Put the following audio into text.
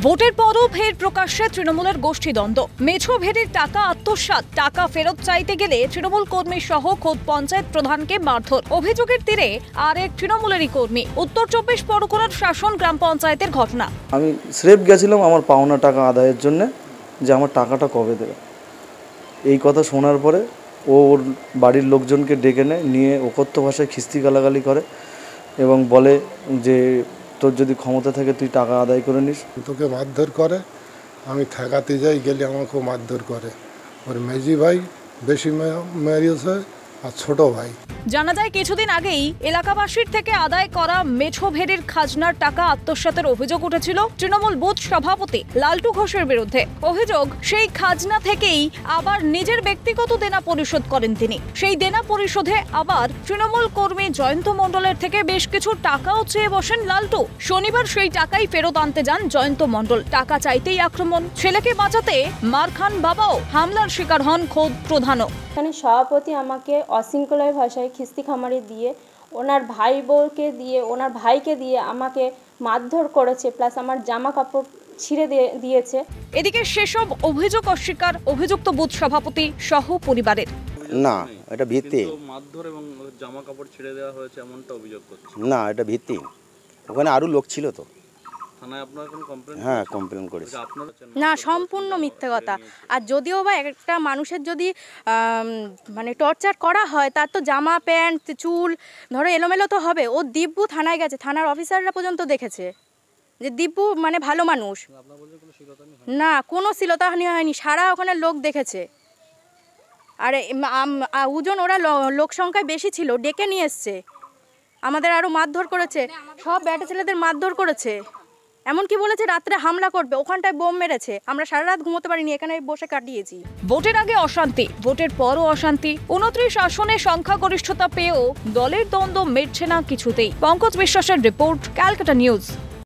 ভোটের পরও ফের প্রকাশ্যে তৃণমূলের গোষ্ঠীদ্বন্দ্ব। মেছো ভেড়ির টাকা আত্মসাৎ, টাকা ফেরত চাইতে গেলে তৃণমূল কর্মী সহ খোদ পঞ্চায়েত প্রধানকে মারধর। অভিযোগের তীরে আর এক তৃণমূলেরই কর্মী। উত্তর 24 পরগনার শাসন গ্রাম পঞ্চায়েতের ঘটনা। আমি স্রেফ গেছিলাম আমার পাওনা টাকা আদায়ের জন্য, যে আমার টাকাটা কবে দেবে। এই কথা শোনার পরে ওর বাড়ির লোকজনকে ডেকে নিয়ে অকথ্য ভাষায় খিস্তি গালাগালি করে এবং বলে যে তোর যদি ক্ষমতা থাকে তুই টাকা আদায় করে নিস। তোকে মারধর করে, আমি ঠেকাতে যাই, গেলে আমাকে মারধর করে। ওর মেজি ভাই বেশি মেরিয়েছে আর ছোট ভাই। জানা যায় কিছুদিন আগেই এলাকাবাসীর থেকে আদায় করা মেছো ভেড়ির খাজনার টাকা আত্মসাতের অভিযোগ উঠেছিল তৃণমূল বুথ সভাপতি লালটু ঘোষের বিরুদ্ধে। অভিযোগ, সেই খাজনা থেকেই আবার নিজের ব্যক্তিগত দেনা পরিশোধ করেন তিনি। সেই দেনা পরিশোধে আবার তৃণমূল কর্মী জয়ন্ত মণ্ডলের থেকে বেশ কিছু টাকাও চেয়ে বসেন লালটু। শনিবার সেই টাকাই ফেরত আনতে যান জয়ন্ত মণ্ডল। টাকা চাইতেই আক্রমণ। ছেলেকে বাঁচাতে মার খান বাবাও, হামলার শিকার হন খোদ প্রধানও। এখানে সভাপতি আমাকে অশৃঙ্খলার ভাষায় খিস্তি খামারি দিয়ে, ওনার ভাই বোনকে দিয়ে, ওনার ভাইকে দিয়ে আমাকে মারধর করেছে, প্লাস আমার জামা কাপড় ছিঁড়ে দিয়েছে। এদিকে সেসব অভিযোগ অস্বীকার অভিযুক্ত বুথ সভাপতি সহ পরিবারের। না, এটা ভিত্তি। মারধর এবং জামা কাপড় ছিঁড়ে দেওয়া হয়েছে এমনটা অভিযোগ করছে। না, এটা ভিত্তি। ওখানে আরো লোক ছিল তো। থানায় আপনারা কোনো কমপ্লেইন? হ্যাঁ, কমপ্লেইন করেছে। না, সম্পূর্ণ মিথ্যে কথা। আর যদিও বা একটা মানুষের যদি মানে টর্চার করা হয়, তার তো জামা প্যান্ট চুল ধরো এলোমেলো তো হবে। ও দিব্যু থানায় গেছে, থানার অফিসাররা পর্যন্ত দেখেছে যে দিব্যু মানে ভালো মানুষ। না, কোনো শ্লীলতাহানি হয়নি, সারা ওখানে লোক দেখেছে। আর ওজন ওরা লোক সংখ্যায় বেশি ছিল, ডেকে নিয়ে এসছে। আমাদের আরও মারধর করেছে, সব ব্যাটা ছেলেদের মারধর করেছে। এমনকি বলেছে রাত্রে হামলা করবে, ওখানটায় বোম মেরেছে। আমরা সারা রাত ঘুমোতে পারিনি, এখানে বসে কাটিয়েছি। ভোটের আগে অশান্তি, ভোটের পরও অশান্তি। 29 আসনে সংখ্যাগরিষ্ঠতা পেয়েও দলের দ্বন্দ্ব মিটছে না কিছুতেই। পঙ্কজ বিশ্বাসের রিপোর্ট, ক্যালকাটা নিউজ।